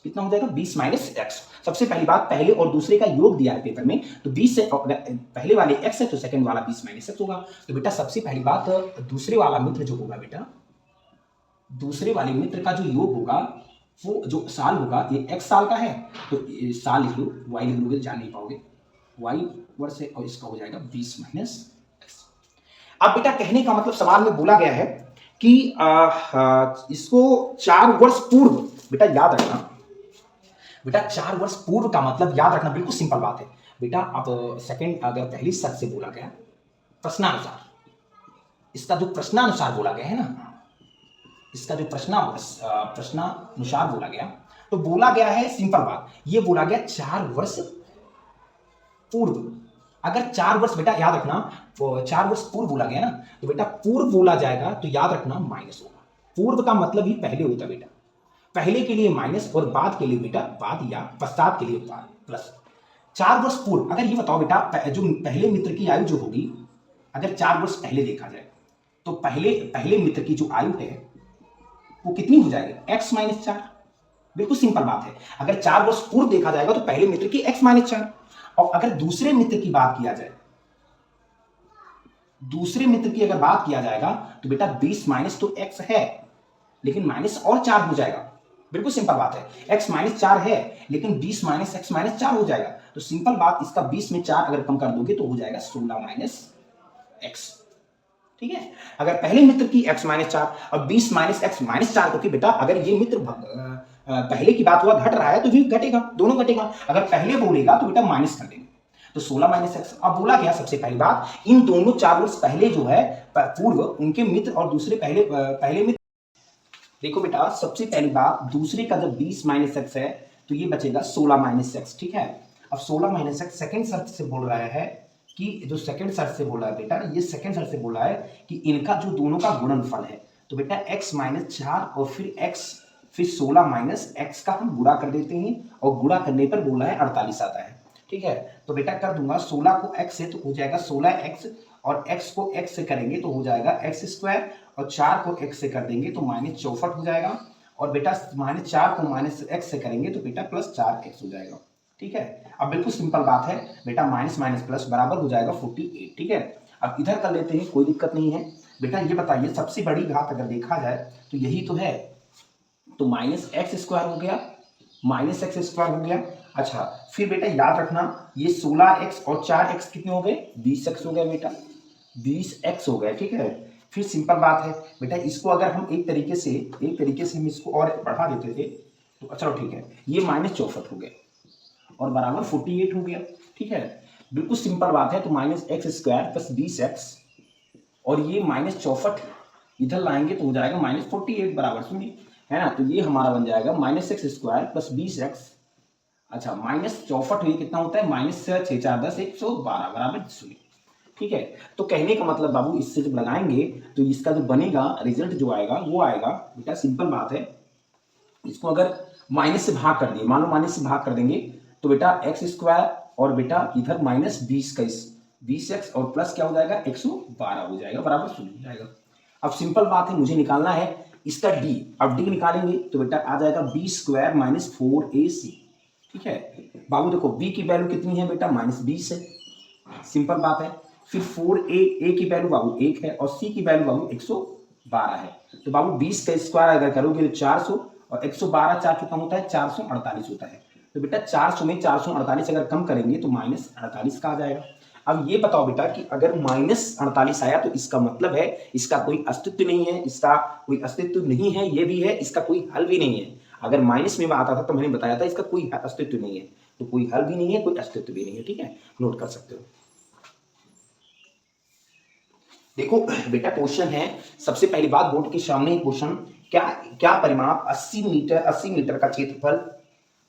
कितना हो जाएगा 20 माइनस एक्स। सबसे पहली बात, पहले और दूसरे का योग दिया है पेपर में, तो 20 से अगर पहले वाले x है तो सेकंड वाला 20 माइनस एक्स होगा। तो बेटा सबसे पहली बात, दूसरे वाला मित्र जो होगा बेटा, दूसरे वाले मित्र का जो योग होगा वो जो साल होगा, ये x साल का है तो साल लिख लो, y लिख लोगे जान नहीं पाओगे, y वर्ष है, और इसका हो जाएगा 20 माइनस एक्स। अब बेटा कहने का मतलब सवाल में बोला गया है कि इसको 4 वर्ष पूर्व, बेटा याद रखना, बेटा 4 वर्ष पूर्व का मतलब याद रखना, बिल्कुल सिंपल बात है बेटा। अब सेकंड अगर पहली शर्त से बोला गया प्रश्नानुसार, इसका जो प्रश्नानुसार बोला गया है ना, इसका जो प्रश्नानुसार बोला गया, तो बोला गया है सिंपल बात, ये बोला गया 4 वर्ष पूर्व। अगर 4 वर्ष बेटा याद रखना, 4 वर्ष पूर्व बोला गया ना, तो बेटा पूर्व बोला जाएगा तो याद रखना माइनस होगा। पूर्व का मतलब ही पहले होता बेटा, पहले के लिए माइनस और बाद के लिए बेटा बाद, या पश्चात के लिए बाद प्लस। 4 वर्ष पूर्व, अगर ये बताओ बेटा जो पहले मित्र की आयु जो होगी, अगर 4 वर्ष पहले देखा जाए तो पहले पहले मित्र की जो आयु है वो कितनी हो जाएगी, x माइनस 4। बिल्कुल सिंपल बात है। अगर 4 वर्ष पूर्व देखा जाएगा तो पहले मित्र की x माइनस 4, और अगर दूसरे मित्र की बात किया जाए, दूसरे मित्र की अगर बात किया जाएगा तो बेटा 20 माइनस तो x है, लेकिन माइनस और 4 हो जाएगा। बिल्कुल सिंपल बात है, x माइनस 4 है लेकिन 20 माइनस x माइनस 4 हो जाएगा। तो सिंपल बात, इसका 20 में 4 अगर कम कर दोगे तो हो जाएगा 16 माइनस x। ठीक है, अगर पहले मित्र की x माइनस 4 और 20 माइनस x माइनस 4, क्योंकि बेटा अगर ये मित्र पहले की बात हुआ घट रहा है तो भी घटेगा, दोनों घटेगा। अगर पहले बोलेगा तो बेटा माइनस कर देंगे, तो 16 माइनस x। अब बोला गया सबसे पहली बात, इन दोनों 4 वर्ष पहले जो है पूर्व उनके मित्र और दूसरे पहले मित्र। देखो बेटा सबसे पहली बात, दूसरे का जब 20 माइनस एक्स है तो ये बचेगा 16 माइनस एक्स। ठीक है, अब 16 माइनस एक्स सेकेंड शर्त से बोल रहा है कि जो सेकेंड शर्त से बोल रहा है बेटा, ये सेकेंड शर्त से बोल रहा है कि इनका जो दोनों का गुणनफल है, तो बेटा x माइनस 4 और फिर x फिर 16 माइनस एक्स का हम गुणा कर देते हैं, और गुणा करने पर बोला है 48 आता है। ठीक है, तो बेटा कर दूंगा 16 को x से तो हो जाएगा 16x, और x को x से करेंगे तो हो जाएगा x स्क्वायर, और 4 को x से कर देंगे तो माइनस 64 हो जाएगा, और बेटा माइनस 4 को माइनस x से करेंगे तो बेटा प्लस 4x हो जाएगा। ठीक है, अब बिल्कुल सिंपल बात है बेटा, माइनस माइनस प्लस बराबर हो जाएगा 48। ठीक है, अब इधर कर लेते हैं, कोई दिक्कत नहीं है। बेटा ये बताइए सबसे बड़ी घात अगर देखा जाए तो यही तो है, तो माइनस एक्स स्क्वायर हो गया, माइनस एक्स स्क्वायर हो गया। अच्छा फिर बेटा याद रखना, ये 16x और 4x कितने हो गए, 20x हो गए बेटा, 20x हो गए। ठीक है, फिर सिंपल बात है बेटा, इसको अगर हम एक तरीके से हम इसको और बढ़ा देते थे तो चलो ठीक है, ये माइनस 64 हो गया और बराबर 48 हो गया। ठीक है, बिल्कुल सिंपल बात है, तो minus x square plus 20x, और ये माइनस 64 इधर लाएंगे तो हो जाएगा माइनस 48 बराबर 0, है ना। तो ये हमारा बन जाएगा minus x square plus 20x। अच्छा माइनस 64 ये कितना होता है, माइनस 6 4 10 112 बराबर 0। ठीक है, तो कहने का मतलब बाबू, इससे जब लगाएंगे तो इसका जो बनेगा रिजल्ट जो आएगा वो आएगा बेटा, सिंपल बात है, इसको अगर माइनस से भाग कर दिए, मान लो माइनस से भाग कर देंगे तो बेटा एक्स स्क्वायर, और बेटा इधर माइनस 20 का 20x, और प्लस क्या हो जाएगा 112 हो जाएगा बराबर 0 हो जाएगा। अब सिंपल बात है, मुझे निकालना है इसका d। अब d निकालेंगे तो बेटा आ जाएगा b स्क्वायर माइनस 4ac। ठीक है बाबू, देखो b की वैल्यू कितनी है बेटा, माइनस 20 है, सिंपल बात है। फिर 4a की वैल्यू बाबू 1 है, और c की वैल्यू बाबू 112 है। तो बाबू 20 का स्क्वायर अगर करोगे तो 400, और 112 4 कितना होता है, 448 होता है। तो बेटा 400 में 448 अगर कम करेंगे तो माइनस 48 का आ जाएगा। अब ये बताओ बेटा कि अगर माइनस 48 आया तो इसका मतलब है इसका कोई अस्तित्व नहीं है, इसका कोई अस्तित्व नहीं है, ये भी है, इसका कोई हल भी नहीं है। अगर माइनस में आता था तो मैंने बताया था इसका कोई अस्तित्व नहीं है, तो कोई हल भी नहीं है, कोई अस्तित्व भी नहीं है। ठीक है, नोट कर सकते हो। देखो बेटा क्वेश्चन है, सबसे पहली बात बोर्ड के सामने क्वेश्चन, क्या क्या परिमाप 80 मीटर का क्षेत्रफल,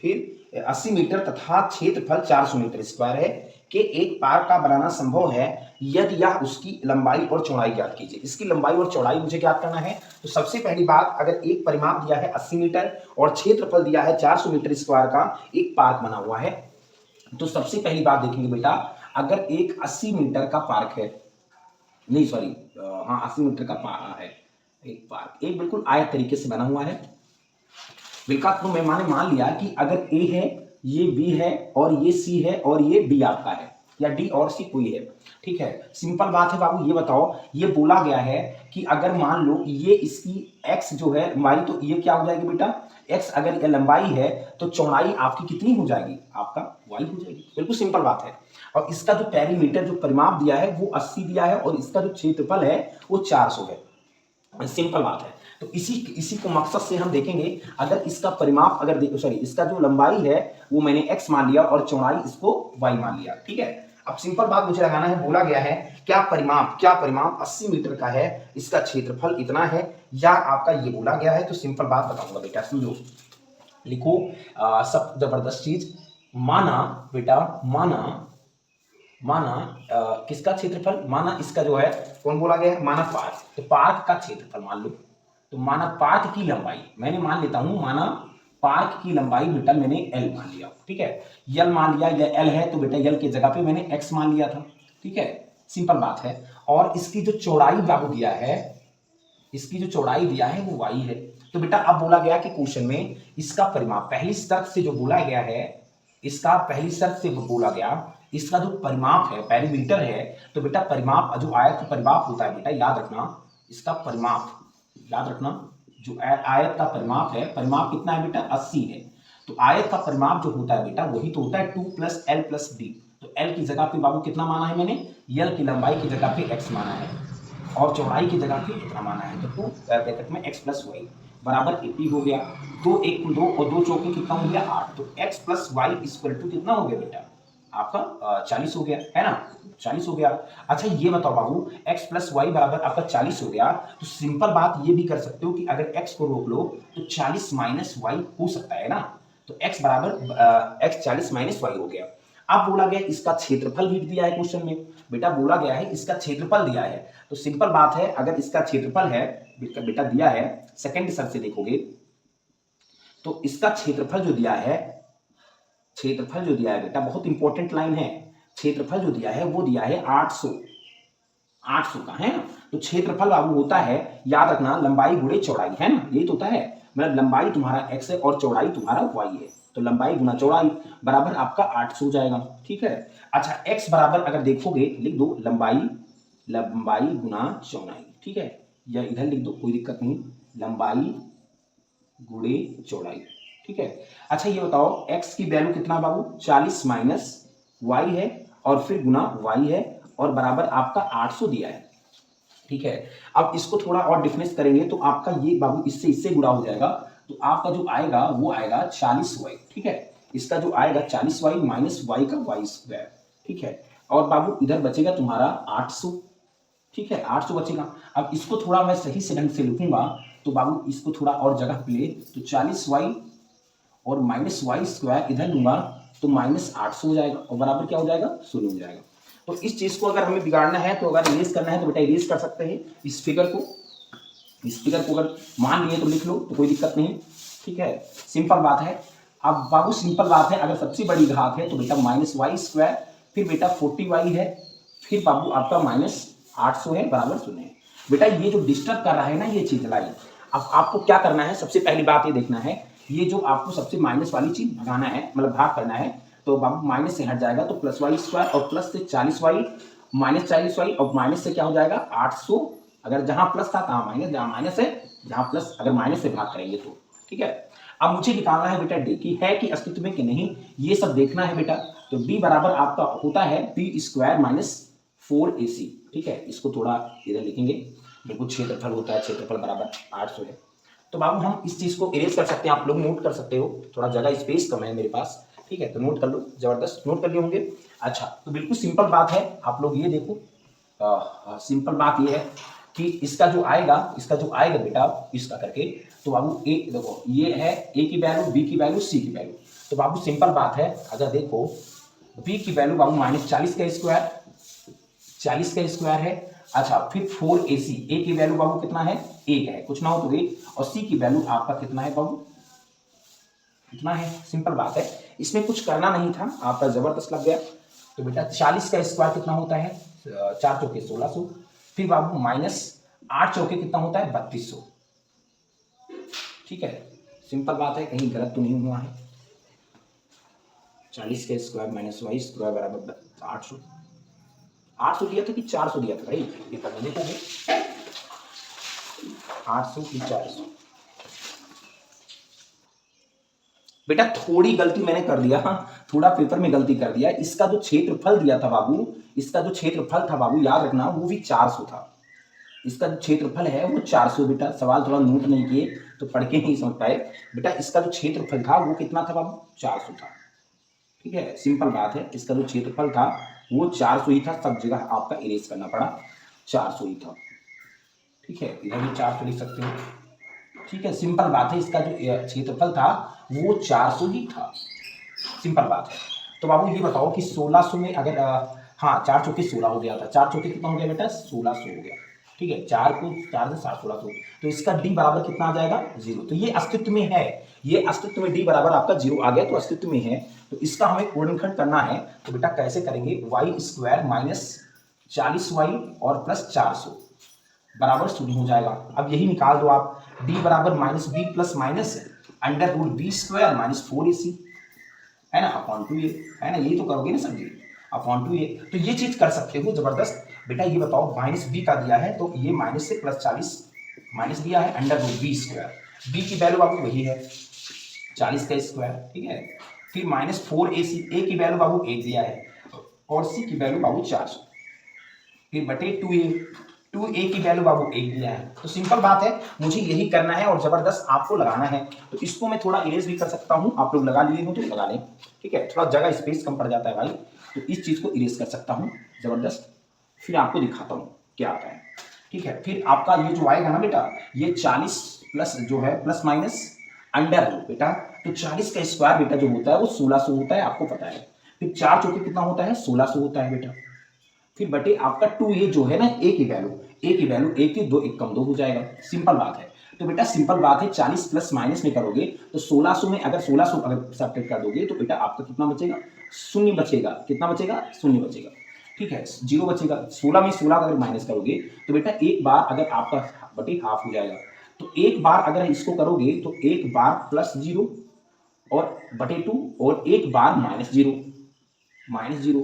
फिर 80 मीटर तथा क्षेत्रफल 400 मीटर स्क्वायर है कि एक पार्क का बनाना संभव है यदि यह उसकी लंबाई और चौड़ाई ज्ञात कीजिए। इसकी लंबाई और चौड़ाई मुझे ज्ञात करना है। तो सबसे पहली बात, अगर एक परिमाप दिया है 80 मीटर और क्षेत्रफल दिया है 400 मीटर स्क्वायर का एक पार्क बना हुआ है, तो सबसे पहली बात देखेंगे बेटा, अगर एक 80 मीटर का पार्क है, नहीं सॉरी, हाँ 80 मीटर का है एक पार्क, एक बिल्कुल आयत तरीके से बना हुआ है बिल्कुल। तो मैं मान लिया कि अगर ए है, ये बी है, और ये सी है, और ये डी आपका है, या डी और सी कोई है। ठीक है, सिंपल बात है बाबू, ये बताओ, ये बोला गया है कि अगर मान लो ये इसकी एक्स जो है लंबाई, तो ये क्या हो जाएगी बेटा, एक्स अगर ये लंबाई है तो चौड़ाई आपकी कितनी हो जाएगी, आपका वाई हो जाएगी। बिल्कुल सिंपल बात है। और इसका जो पेरीमीटर जो परिमाप दिया है वो 80 दिया है, और इसका जो क्षेत्रफल है वो 400 है। सिंपल बात है। तो इसी को मकसद से हम देखेंगे, अगर इसका परिमाप अगर देखो, सॉरी, इसका जो लंबाई है वो मैंने x मान लिया और चौड़ाई इसको y मान लिया। ठीक है, अब सिंपल बात मुझे लगाना है, बोला गया है क्या परिमाप 80 मीटर का है, इसका क्षेत्रफल इतना है, या आपका ये बोला गया है। तो सिंपल बात बताऊंगा बेटा, समझो, लिखो सब जबरदस्त चीज। माना बेटा, माना किसका क्षेत्रफल, माना इसका जो है कौन बोला गया है, माना पार्क, तो पार्क का क्षेत्रफल मान लो, तो माना पार्क की लंबाई, मैंने मान लेता हूं माना पार्क की लंबाई बेटा मैंने एल मान लिया, ठीक है, एल मान लिया, या एल है तो बेटा एल की जगह पे मैंने एक्स मान लिया था, ठीक है, सिंपल बात है। और इसकी जो चौड़ाई बाबू दिया है, इसकी जो चौड़ाई दिया है वो y है। तो बेटा अब बोला गया कि क्वेश्चन में इसका परिमाप, पहली शर्त से जो बोला गया है, इसका पहली शर्त से बोला गया इसका जो परिमाप है, पेरीमीटर है, तो बेटा परिमाप जो आयत का परिमाप होता है बेटा, याद रखना इसका परिमाप, याद रखना जो आयत का परिमाप है, परिमाप कितना है बेटा 80 है। तो आयत का परिमाप जो होता है बेटा वही तो होता है 2 + L + D। तो L की जगह पे बाबू कितना माना है मैंने, L की लंबाई की जगह पे x माना है और चौड़ाई की जगह पे इतना माना है। तो 2 ब्रैकेट में x + y बराबर 80 हो गया। 2 1 2 और 2 चौके कितना हो गया 8। तो x + y = कितना हो गया बेटा आपका 40 हो गया, है ना, 40 हो गया। अच्छा ये बताओ बाबू x + y बराबर आपका 40 हो गया, तो सिंपल बात ये भी कर सकते हो कि अगर x को रोक लो तो 40 - y हो सकता है ना। तो x बराबर x 40 - y हो गया। अब बोला गया इसका क्षेत्रफल भी दिया है क्वेश्चन में, बेटा बोला गया है इसका क्षेत्रफल दिया है। तो सिंपल बात है अगर इसका क्षेत्रफल है बेटा दिया है, सेकंड शर्त से देखोगे तो इसका क्षेत्रफल जो दिया है, क्षेत्रफल जो दिया है बेटा बहुत इंपॉर्टेंट लाइन है, क्षेत्रफल जो दिया है वो दिया है 800 का, है ना। तो क्षेत्रफल बाबू होता है, याद रखना, लंबाई गुणे चौड़ाई, है ना, यही तो होता है, मतलब लंबाई तुम्हारा x है और चौड़ाई तुम्हारा y है, तो लंबाई गुना चौड़ाई बराबर आपका 800 हो जाएगा, ठीक है। अच्छा x बराबर अगर देखोगे लिख दो लंबाई गुना चौड़ाई, ठीक है, या इधर लिख दो कोई दिक्कत नहीं, लंबाई गुणे चौड़ाई, ठीक है। अच्छा ये बताओ x की वैल्यू कितना बाबू 40 - y है और फिर गुना y है और बराबर आपका 800 दिया है, ठीक है। अब इसको थोड़ा और डिफरेंस करेंगे तो आपका ये बाबू इससे गुणा हो जाएगा, तो आपका जो आएगा वो आएगा 40y, ठीक है, इसका जो आएगा 40y - y का y², ठीक है, और बाबू इधर बचेगा तुम्हारा 800, ठीक है, 800 बचेगा। अब इसको थोड़ा मैं सही से ढंग से लिखूंगा तो बाबू इसको थोड़ा और जगह पे ले, तो 40y और -y² इधर लूंगा तो -800 हो जाएगा और बराबर क्या हो जाएगा 0 हो जाएगा। तो इस चीज को अगर हमें बिगाड़ना है तो अगर इरेज करना है तो बेटा इरेज कर सकते हैं इस फिगर को, अगर मान लिए तो लिख लो तो कोई दिक्कत नहीं, ठीक है, सिंपल बात है। अब बाबू सिंपल बात है, अगर सबसे बड़ी घात है तो बेटा -y², फिर बेटा 40y है, फिर बाबू आपका -800 है बराबर 0 है। बेटा ये जो डिस्टर्ब कर रहा है ना ये चीज लाई, अब आपको क्या करना है, सबसे पहली बात ये देखना है, ये जो आपको सबसे माइनस वाली चीज भगाना है, मतलब भाग करना है, तो बाबू माइनस से हट जाएगा तो +y² और प्लस से 40y -40y और माइनस से क्या हो जाएगा 800, अगर जहां प्लस था तहां माइनस, जहां माइनस है जहां प्लस, अगर माइनस से भाग करेंगे तो, ठीक है। अब मुझे निकालना है बेटा डी की है कि अस्तित्व में कि नहीं, ये सब देखना है बेटा। तो डी बराबर आपका होता है b² - 4ac, ठीक है, इसको थोड़ा इधर लिखेंगे, बिल्कुल क्षेत्रफल होता है, क्षेत्रफल बराबर 800 है। तो बाबू हम इस चीज को इरेज कर सकते हैं, आप लोग नोट कर सकते हो, थोड़ा जगह स्पेस कम है मेरे पास, ठीक है, तो नोट कर लो, जबरदस्त नोट कर लिए होंगे। अच्छा तो बिल्कुल सिंपल बात है, आप लोग ये देखो, सिंपल बात ये है कि इसका जो आएगा बेटा इसका करके, तो बाबू ए देखो ये है ए की वैल्यू, बी की वैल्यू, सी की वैल्यू, तो बाबू सिंपल बात है, अगर देखो बी की वैल्यू बाबू -40 का स्क्वायर, 40 का स्क्वायर है। अच्छा फिर 4ac, ए की वैल्यू बाबू कितना है 1 है, कुछ ना हो तो 1, और सी की वैल्यू आपका कितना है बाबू, कितना है, सिंपल बात है, इसमें कुछ करना नहीं था, आपका जबरदस्त लग गया। तो बेटा 40 का स्क्वायर कितना होता है 4 चौके 1600, फिर बाबू -8 चौके कितना होता है 3200, ठीक है, सिंपल बात है, कहीं गलत तो नहीं हुआ है। 40 का स्क्वायर -y² बराबर 800, 800 दिया था कि 400 दिया था भाई, ये करना देखोगे 800 की 400, बेटा थोड़ी गलती मैंने कर दिया, थोड़ा पेपर में गलती कर दिया, इसका जो क्षेत्रफल दिया था बाबू, इसका जो क्षेत्रफल था बाबू याद रखना वो भी 400 था, इसका जो क्षेत्रफल है वो 400, बेटा सवाल थोड़ा नोट नहीं किए तो पढ़ के नहीं समझ पाए, बेटा इसका जो क्षेत्रफल था वो कितना था बाबू 400 था, ठीक है, सिंपल बात है, इसका जो क्षेत्रफल था वो 400 ही था, सब जगह आपका इरेज करना पड़ा, 400 ही था, ठीक है, इधर भी 400 लिख सकते हो, ठीक है, सिंपल बात है, इसका जो क्षेत्रफल था वो 400 ही था, सिंपल बात है। तो बाबू ये बताओ कि 1600 में अगर हाँ 4 चौके 16 हो गया था, 4 चौके कितना हो गया बेटा 1600 हो गया, ठीक है, 4 को 4 से 7 1600, तो इसका डी बराबर कितना आ जाएगा 0। तो ये अस्तित्व में है, ये अस्तित्व में डी बराबर आपका 0 आ गया, तो अस्तित्व में है। तो इसका हमें गुणनखंड करना है, तो बेटा कैसे करेंगे, वाई स्क्वायर माइनस 40y और प्लस 400 बराबर 0 हो जाएगा। अब यही निकाल दो आप, डी बराबर minus B plus minus under root B square minus 4ac है ना, अपॉन 2a है ना, यही तो करोगे ना सर जी, अपॉन 2a। तो ये चीज कर सकते हो, जबरदस्त। बेटा ये बताओ माइनस बी का दिया है, तो ये माइनस से प्लस 40 माइनस दिया है under root B square, B की वैल्यू बाबू वही है 40 का स्क्वायर, ठीक है। फिर माइनस 4ac, ए की वैल्यू बाबू 1 दिया है और सी की वैल्यू बाबू 400, फिर बटे 2a की वैल्यू बाबू 1 दिया है। तो सिंपल बात है, मुझे यही करना है और जबरदस्त आपको लगाना है। तो इसको मैं थोड़ा इरेज भी कर सकता हूं, आप लोग लगा लिए हो तो लगा लें, ठीक है, थोड़ा जगह स्पेस कम पड़ जाता है भाई, तो इस चीज को इरेज कर सकता हूं जबरदस्त। फिर आपको दिखाता हूं क्या आता है, ठीक है। फिर आपका ये जो आएगा ना बेटा, ये 40 प्लस जो है प्लस माइनस अंडर रूट बेटा, तो 40 का स्क्वायर बेटा जो होता है वो 1600 होता है, आपको पता है। फिर 4 चौके कितना होता है 1600 होता है बेटा। फिर बटे आपका 2a जो है ना, ए की वैल्यू 1 की 2 1 कम 2 हो जाएगा, सिंपल बात है। तो बेटा सिंपल बात है, 40 प्लस माइनस में करोगे तो 1600 में अगर 1600 अगर सब्ट्रैक्ट कर दोगे तो बेटा आपका कितना बचेगा, शून्य बचेगा। कितना बचेगा, शून्य बचेगा, ठीक है, 0 बचेगा। 16 में 16 अगर माइनस करोगे तो बेटा एक बार अगर आपका बटे हाफ हो जाएगा, तो एक बार अगर इसको करोगे तो एक बार प्लस 0 और बटे 2 और एक बार माइनस 0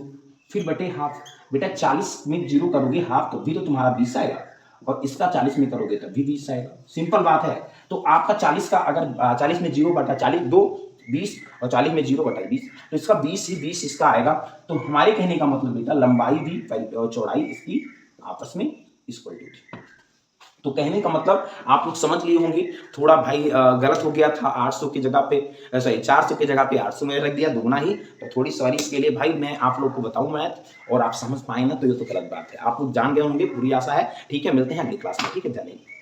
फिर बटे हाफ। बेटा 40 में 0 करोगे हाफ तो भी तो तुम्हारा 20 आएगा, और इसका 40 में करोगे तब भी 20 आएगा, सिंपल बात है। तो आपका 40 का अगर 40 में 0 बटा 40 2 20 और 40 में 0 बटा 20, तो इसका 20 ही 20 इसका आएगा। तो हमारे कहने का मतलब बेटा लंबाई भी और चौड़ाई इसकी आपस में इक्वल टू थी। तो कहने का मतलब आप लोग समझ लिए होंगे। थोड़ा भाई गलत हो गया था, 800 की जगह पे सॉरी 400 की जगह पे 800 में रख दिया, दुगना ही। तो थोड़ी सॉरी इसके लिए भाई, मैं आप लोग को बताऊं मैथ और आप समझ पाए ना, तो ये तो गलत बात है। आप लोग जान गए होंगे, पूरी आशा है। ठीक है, मिलते हैं अगली क्लास में, ठीक है, धन्यवाद।